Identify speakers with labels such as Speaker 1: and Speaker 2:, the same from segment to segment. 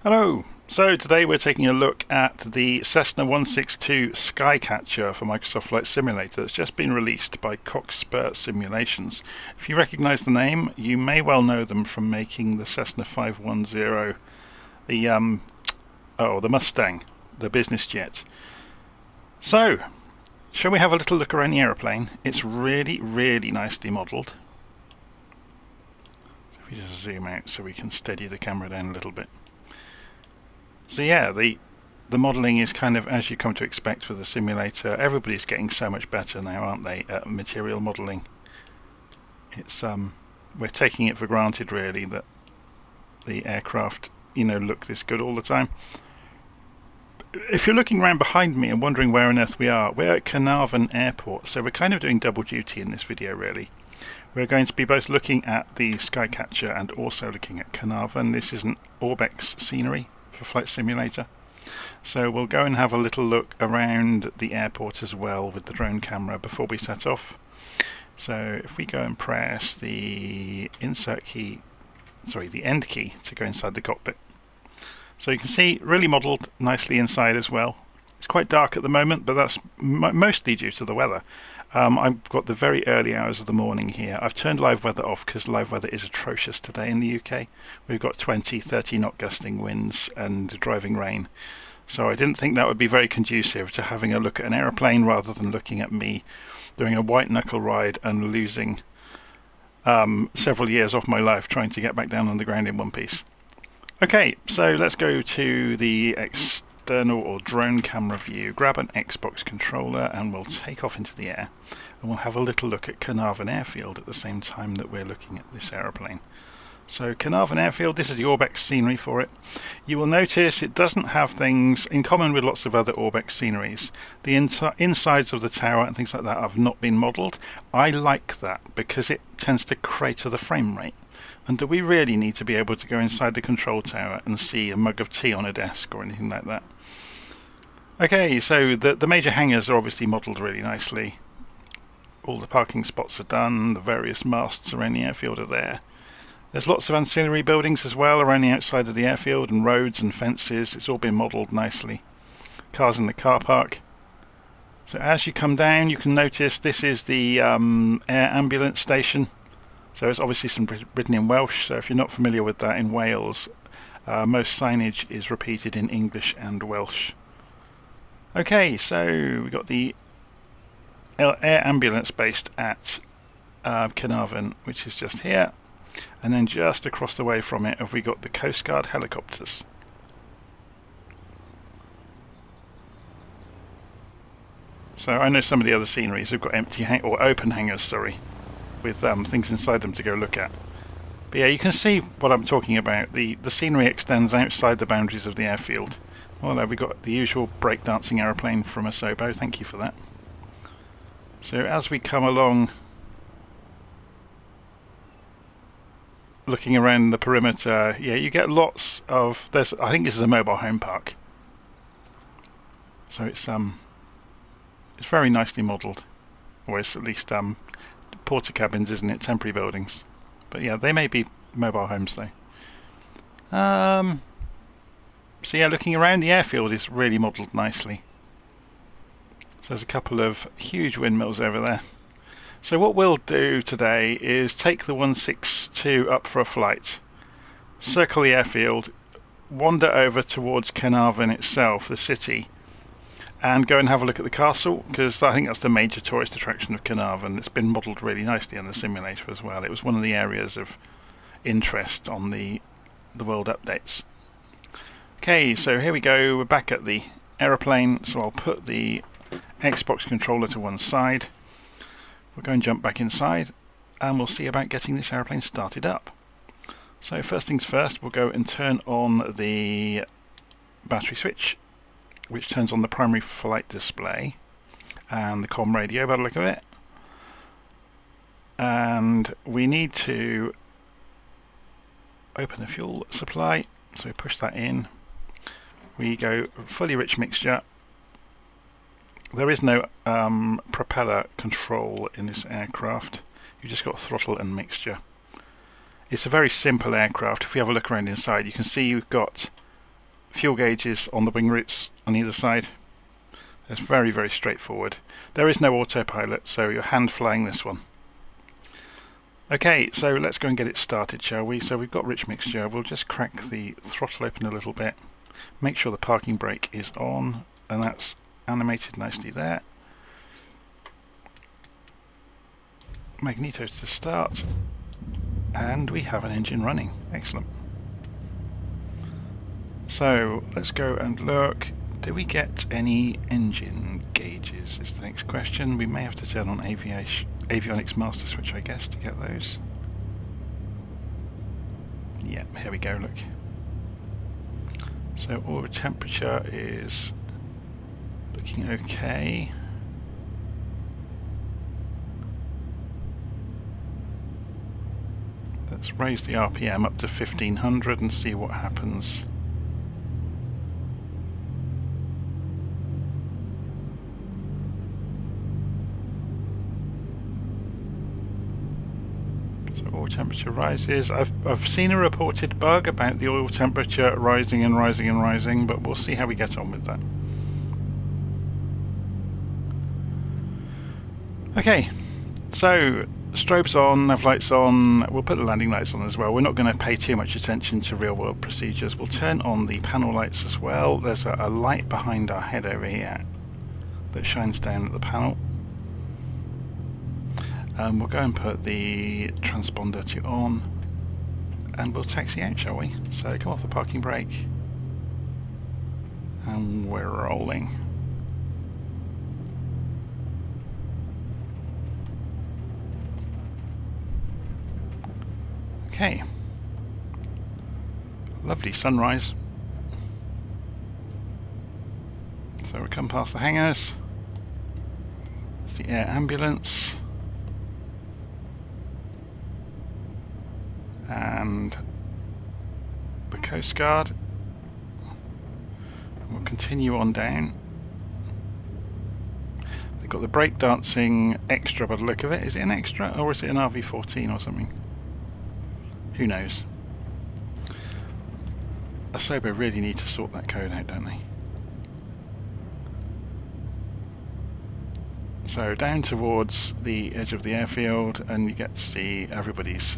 Speaker 1: Hello! So today we're taking a look at the Cessna 162 Skycatcher for Microsoft Flight Simulator. It's just been released by Cockspur Simulations. If you recognise the name, you may well know them from making the Cessna 510, the Mustang, the business jet. So, shall we have a little look around the aeroplane? It's really, really nicely modelled. So if we just zoom out so we can steady the camera down a little bit. So yeah, the modelling is kind of as you come to expect with a simulator. Everybody's getting so much better now, aren't they, at material modelling. It's we're taking it for granted really that the aircraft, look this good all the time. If you're looking around behind me and wondering where on earth we are, we're at Caernarfon Airport, so we're kind of doing double duty in this video really. We're going to be both looking at the Skycatcher and also looking at Carnarvon. This is an Orbex scenery for Flight Simulator. So we'll go and have a little look around the airport as well with the drone camera before we set off. So if we go and press the end key to go inside the cockpit. So you can see really modelled nicely inside as well. It's quite dark at the moment, but that's mostly due to the weather. I've got the very early hours of the morning here. I've turned live weather off because live weather is atrocious today in the UK. We've got 20, 30 knot gusting winds and driving rain. So I didn't think that would be very conducive to having a look at an aeroplane rather than looking at me doing a white knuckle ride and losing several years off my life trying to get back down on the ground in one piece. Okay, so let's go to the external or drone camera view, grab an Xbox controller and we'll take off into the air and we'll have a little look at Caernarfon Airfield at the same time that we're looking at this aeroplane. So Caernarfon Airfield, this is the Orbex scenery for it. You will notice it doesn't have things in common with lots of other Orbex sceneries. The insides of the tower and things like that have not been modelled. I like that because it tends to crater the frame rate. And do we really need to be able to go inside the control tower and see a mug of tea on a desk or anything like that? Okay, so the major hangars are obviously modelled really nicely. All the parking spots are done, the various masts around the airfield are there. There's lots of ancillary buildings as well around the outside of the airfield and roads and fences. It's all been modelled nicely. Cars in the car park. So as you come down you can notice this is the air ambulance station. So it's obviously some written in Welsh, so if you're not familiar with that in Wales, most signage is repeated in English and Welsh. Okay, so we've got the air ambulance based at Caernarvon, which is just here. And then just across the way from it have we got the Coast Guard helicopters. So I know some of the other sceneries have got empty or open hangars, with things inside them to go look at. But yeah, you can see what I'm talking about. The scenery extends outside the boundaries of the airfield. Well, there we've got the usual breakdancing aeroplane from Asobo, thank you for that. So as we come along, looking around the perimeter, yeah, you get lots of, I think this is a mobile home park. So it's very nicely modelled. Or it's at least porter cabins, isn't it? Temporary buildings. But yeah, they may be mobile homes though. So yeah, looking around, the airfield is really modelled nicely. So there's a couple of huge windmills over there. So what we'll do today is take the 162 up for a flight, circle the airfield, wander over towards Caernarvon itself, the city, and go and have a look at the castle, because I think that's the major tourist attraction of Caernarvon. It's been modelled really nicely on the simulator as well. It was one of the areas of interest on the world updates. Okay, so here we go, we're back at the aeroplane, so I'll put the Xbox controller to one side. We'll go and jump back inside, and we'll see about getting this aeroplane started up. So first things first, we'll go and turn on the battery switch, which turns on the primary flight display and the comm radio by the look of it. And we need to open the fuel supply, so push that in. We go fully rich mixture. There is no propeller control in this aircraft. You've just got throttle and mixture. It's a very simple aircraft. If we have a look around inside, you can see you've got fuel gauges on the wing roots on either side. It's very, very straightforward. There is no autopilot, so you're hand flying this one. Okay, so let's go and get it started, shall we? So we've got rich mixture. We'll just crack the throttle open a little bit. Make sure the parking brake is on, and that's animated nicely there. Magnetos to start, and we have an engine running. Excellent. So let's go and look. Do we get any engine gauges is the next question. We may have to turn on avionics master switch, I guess, to get those. Yeah, here we go, look. So oil temperature is looking okay. Let's raise the RPM up to 1500 and see what happens. Oil temperature rises. I've seen a reported bug about the oil temperature rising and rising and rising, but we'll see how we get on with that. Okay, so strobes on, nav lights on. We'll put the landing lights on as well. We're not going to pay too much attention to real world procedures. We'll turn on the panel lights as well. There's a light behind our head over here that shines down at the panel. We'll go and put the transponder to on, and we'll taxi out, shall we? So come off the parking brake, and we're rolling. Okay, lovely sunrise. So we come past the hangars. It's the air ambulance. And the Coast Guard. We'll continue on down. They've got the breakdancing extra by the look of it. Is it an extra or is it an RV14 or something? Who knows? Asobo really need to sort that code out, don't they? So down towards the edge of the airfield, and you get to see everybody's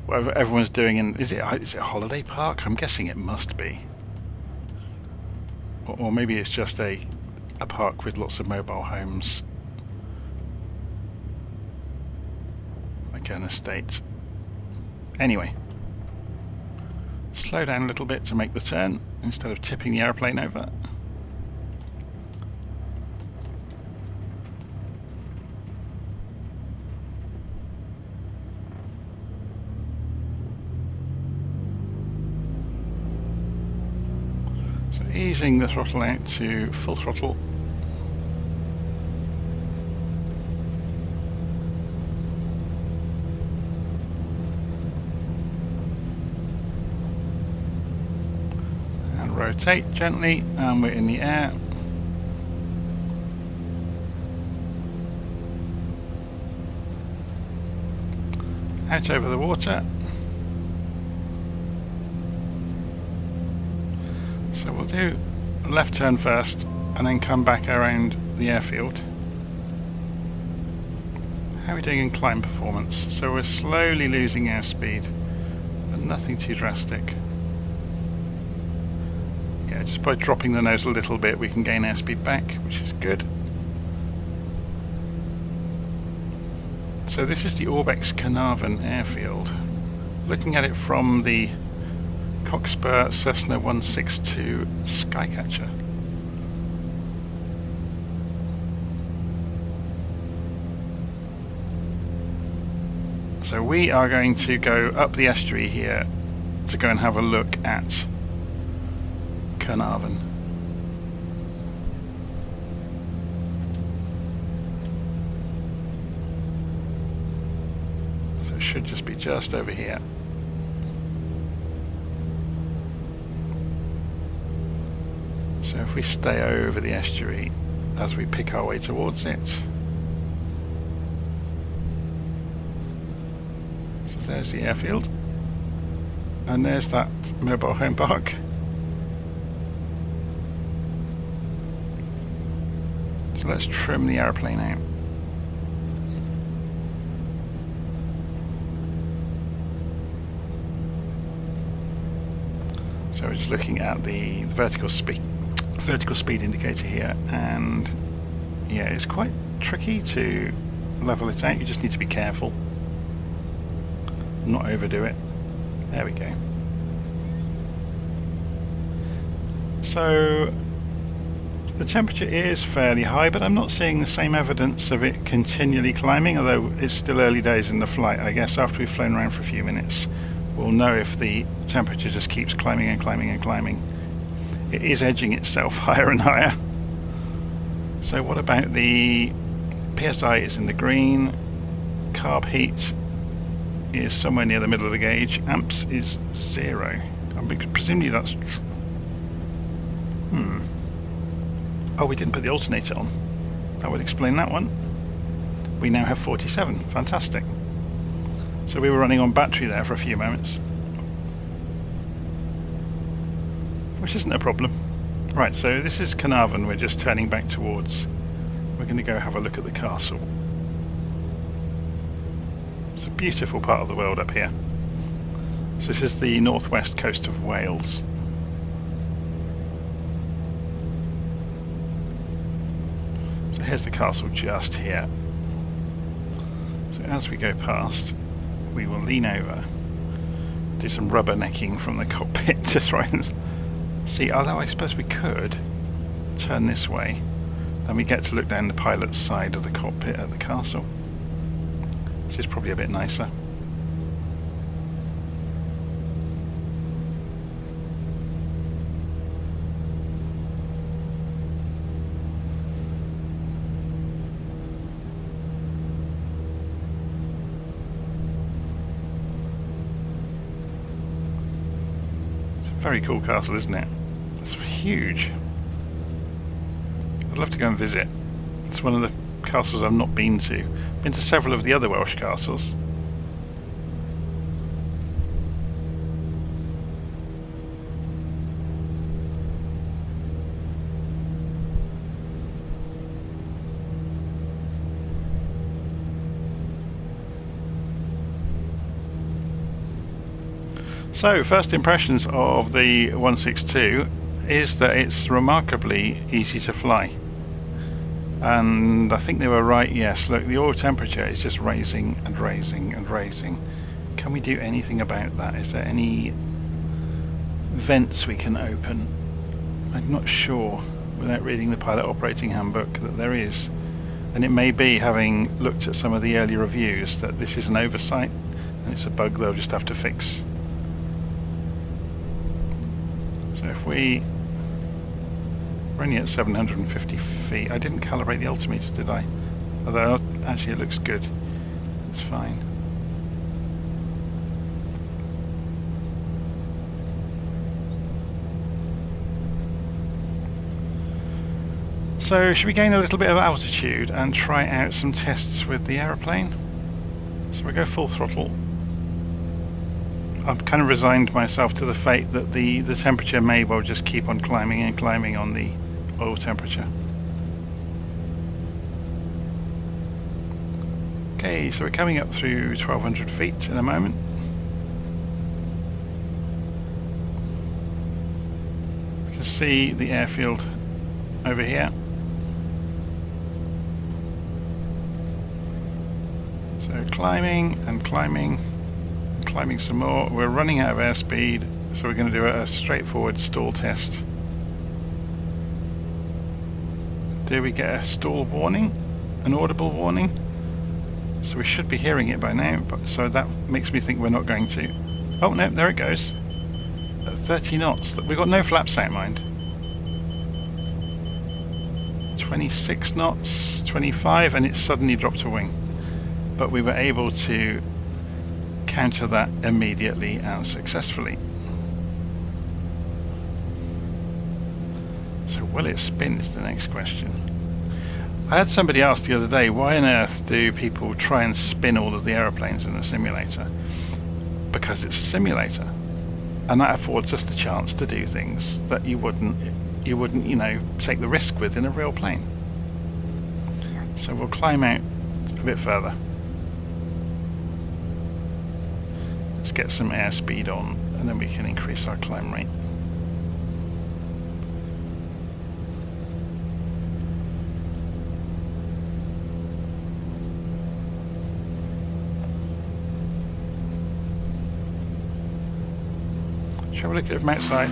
Speaker 1: whatever everyone's doing in, is it a holiday park? I'm guessing it must be. Or maybe it's just a park with lots of mobile homes. Like an estate. Anyway. Slow down a little bit to make the turn, instead of tipping the airplane over. Easing the throttle out to full throttle. And rotate gently, and we're in the air. Out over the water. So we'll do a left turn first and then come back around the airfield. How are we doing in climb performance? So we're slowly losing airspeed, but nothing too drastic. Yeah, just by dropping the nose a little bit we can gain airspeed back, which is good. So this is the Orbex Caernarvon airfield. Looking at it from the Cockspur Cessna 162 Skycatcher. So we are going to go up the estuary here to go and have a look at Carnarvon. So it should just be just over here. So if we stay over the estuary as we pick our way towards it. So there's the airfield. And there's that mobile home park. So let's trim the aeroplane out. So we're just looking at the vertical speed indicator here, and yeah, it's quite tricky to level it out. You just need to be careful, not overdo it. There we go. So the temperature is fairly high, but I'm not seeing the same evidence of it continually climbing, although it's still early days in the flight. I guess after we've flown around for a few minutes, we'll know if the temperature just keeps climbing and climbing and climbing. It is edging itself higher and higher. So what about the PSI is in the green, carb heat is somewhere near the middle of the gauge, amps is 0. Presumably that's... Oh, we didn't put the alternator on. That would explain that one. We now have 47. Fantastic. So we were running on battery there for a few moments, which isn't a problem. Right, so this is Caernarfon we're just turning back towards. We're going to go have a look at the castle. It's a beautiful part of the world up here. So this is the northwest coast of Wales. So here's the castle just here. So as we go past, we will lean over, do some rubbernecking from the cockpit to try and see, although I suppose we could turn this way, then we get to look down the pilot's side of the cockpit at the castle, which is probably a bit nicer. Very cool castle, isn't it? It's huge. I'd love to go and visit. It's one of the castles I've not been to. Been to several of the other Welsh castles. So, first impressions of the 162 is that it's remarkably easy to fly. And I think they were right, yes. Look, the oil temperature is just raising and raising and raising. Can we do anything about that? Is there any vents we can open? I'm not sure, without reading the pilot operating handbook, that there is. And it may be, having looked at some of the early reviews, that this is an oversight and it's a bug they'll just have to fix. So if we're only at 750 feet. I didn't calibrate the altimeter, did I? Although actually it looks good. It's fine. So should we gain a little bit of altitude and try out some tests with the aeroplane? So we go full throttle. I've kind of resigned myself to the fate that the temperature may well just keep on climbing and climbing on the oil temperature. Okay, so we're coming up through 1200 feet in a moment. We can see the airfield over here. So climbing and climbing. Climbing some more. We're running out of airspeed, so we're going to do a straightforward stall test. Do we get a stall warning? An audible warning? So we should be hearing it by now, but so that makes me think we're not going to. Oh no, there it goes. At 30 knots. We've got no flaps out, mind. 26 knots, 25, and it suddenly dropped a wing. But we were able to counter that immediately and successfully. So will it spin is the next question. I had somebody ask the other day, why on earth do people try and spin all of the aeroplanes in the simulator? Because it's a simulator, and that affords us the chance to do things that you wouldn't, you know, take the risk with in a real plane. So we'll climb out a bit further. Let's get some airspeed on, and then we can increase our climb rate. Shall we look at it from outside?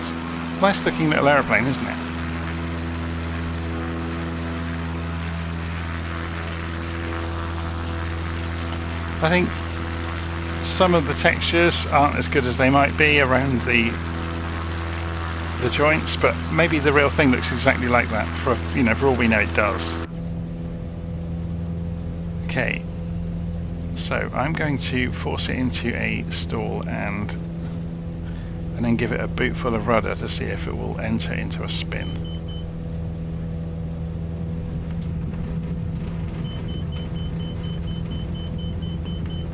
Speaker 1: It's a nice looking little aeroplane, isn't it? I think some of the textures aren't as good as they might be around the joints, but maybe the real thing looks exactly like that. For for all we know, it does. Okay, so I'm going to force it into a stall and then give it a boot full of rudder to see if it will enter into a spin.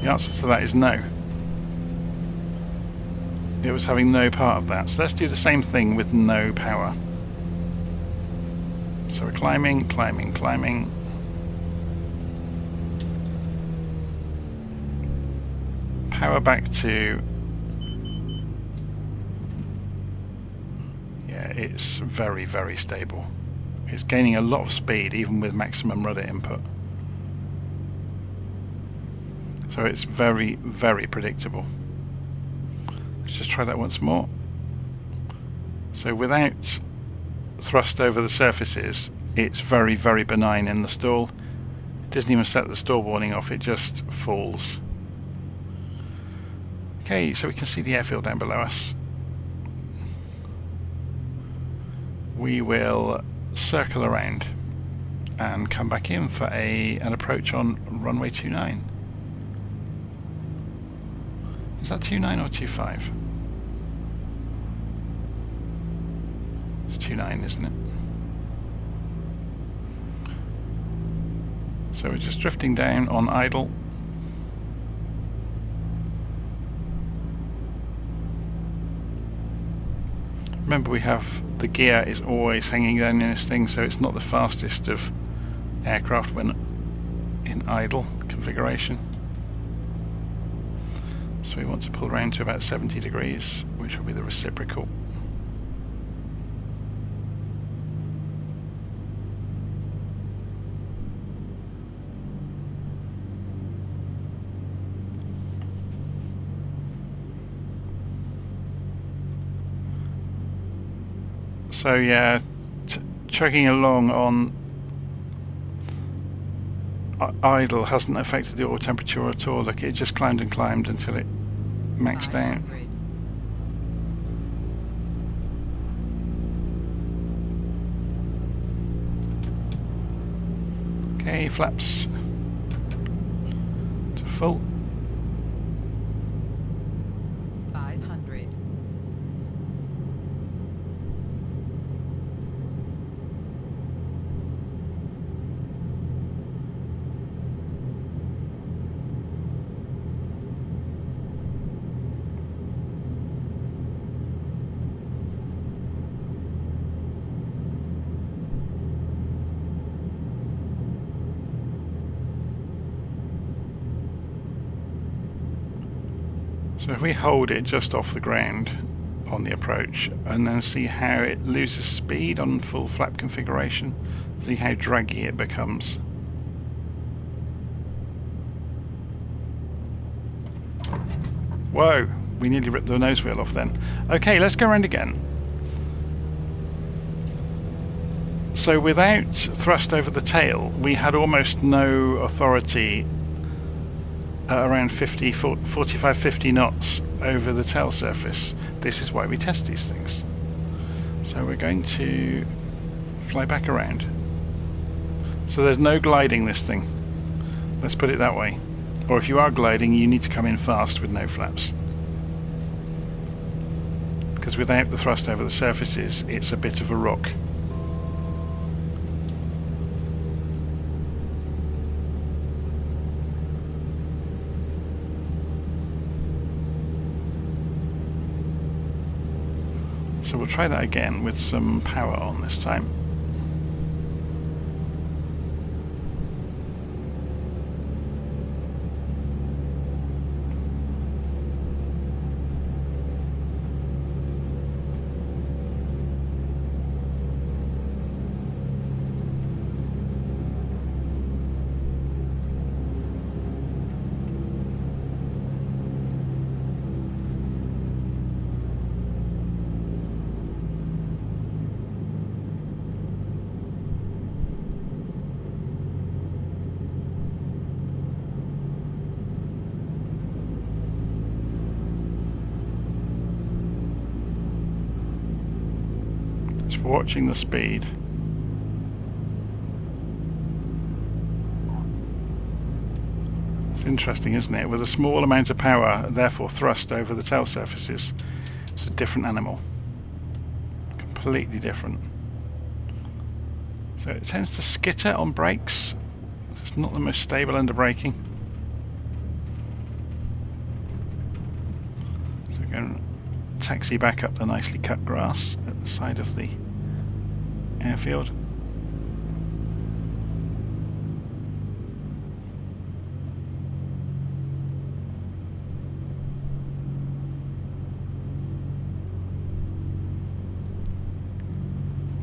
Speaker 1: The answer to that is no. It was having no part of that. So let's do the same thing with no power. So we're climbing, climbing, climbing. Power back to... Yeah, it's very, very stable. It's gaining a lot of speed even with maximum rudder input. So it's very, very predictable. Let's just try that once more. So without thrust over the surfaces, it's very, very benign in the stall. It doesn't even set the stall warning off, it just falls. Okay, so we can see the airfield down below us. We will circle around and come back in for an approach on runway 29. Is that 29 or 25? It's 29, isn't it? So we're just drifting down on idle. Remember, we have the gear is always hanging down in this thing, so it's not the fastest of aircraft when in idle configuration. So we want to pull around to about 70 degrees, which will be the reciprocal. So yeah, chugging along on idle hasn't affected the oil temperature at all. Look, it just climbed and climbed until it maxed out. Okay, flaps to full.
Speaker 2: 500.
Speaker 1: So if we hold it just off the ground on the approach and then see how it loses speed on full flap configuration, see how draggy it becomes. Whoa, we nearly ripped the nose wheel off then. Okay, let's go around again. So without thrust over the tail, we had almost no authority around 45-50 knots over the tail surface. This is why we test these things. So we're going to fly back around. So there's no gliding this thing. Let's put it that way. Or if you are gliding, you need to come in fast with no flaps. Because without the thrust over the surfaces, it's a bit of a rock. So we'll try that again with some power on this time. just watching the speed. It's interesting, isn't it? With a small amount of power, therefore thrust over the tail surfaces, it's a different animal. Completely different. So it tends to skitter on brakes. It's not the most stable under braking. So we're going to taxi back up the nicely cut grass at the side of the airfield.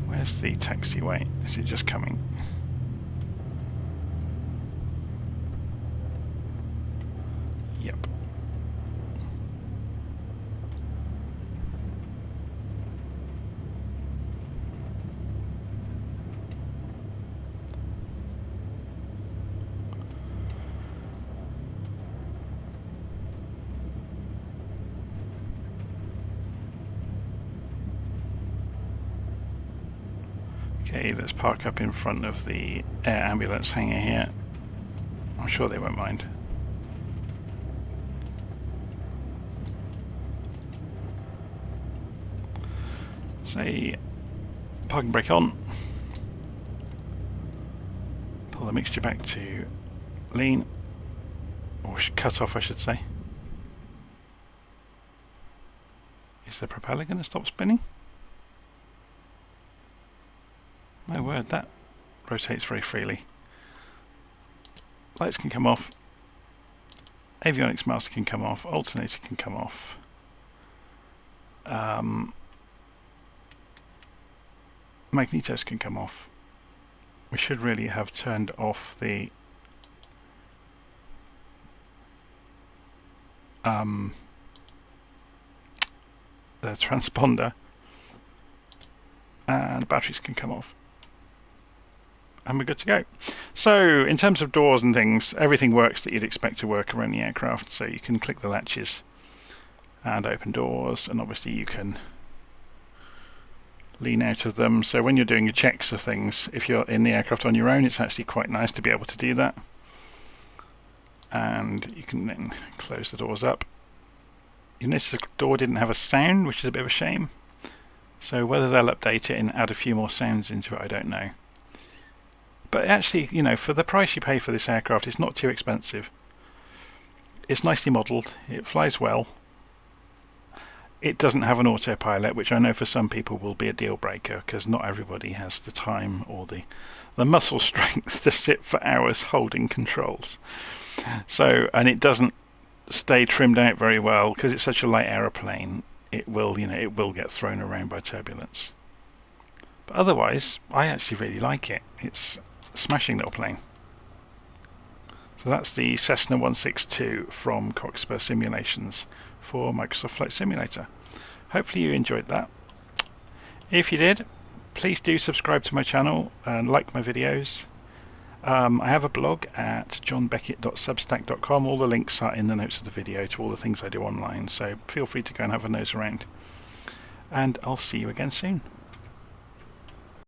Speaker 1: Where's the taxiway? Is it just coming? Yep. Okay, let's park up in front of the air ambulance hangar here. I'm sure they won't mind. Say, parking brake on. Pull the mixture back to lean, or cut off I should say. Is the propeller going to stop spinning? My word, that rotates very freely. Lights can come off. Avionics master can come off. Alternator can come off. Magnetos can come off. We should really have turned off the transponder, and the batteries can come off. And we're good to go. So in terms of doors and things, everything works that you'd expect to work around the aircraft. So you can click the latches and open doors, and obviously you can lean out of them. So when you're doing your checks of things, if you're in the aircraft on your own, it's actually quite nice to be able to do that. And you can then close the doors up. You notice the door didn't have a sound, which is a bit of a shame. So whether they'll update it and add a few more sounds into it, I don't know. But actually, you know, for the price you pay for this aircraft, it's not too expensive. It's nicely modelled, it flies well. It doesn't have an autopilot, which I know for some people will be a deal breaker, because not everybody has the time or the muscle strength to sit for hours holding controls. So, and it doesn't stay trimmed out very well, because it's such a light aeroplane. It will, you know, it will get thrown around by turbulence. But otherwise, I actually really like it. It's a smashing little plane. So that's the Cessna 162 from Cockspur Simulations for Microsoft Flight Simulator. Hopefully you enjoyed that. If you did, please do subscribe to my channel and like my videos. I have a blog at johnbeckett.substack.com. All the links are in the notes of the video to all the things I do online, so feel free to go and have a nose around. And I'll see you again soon.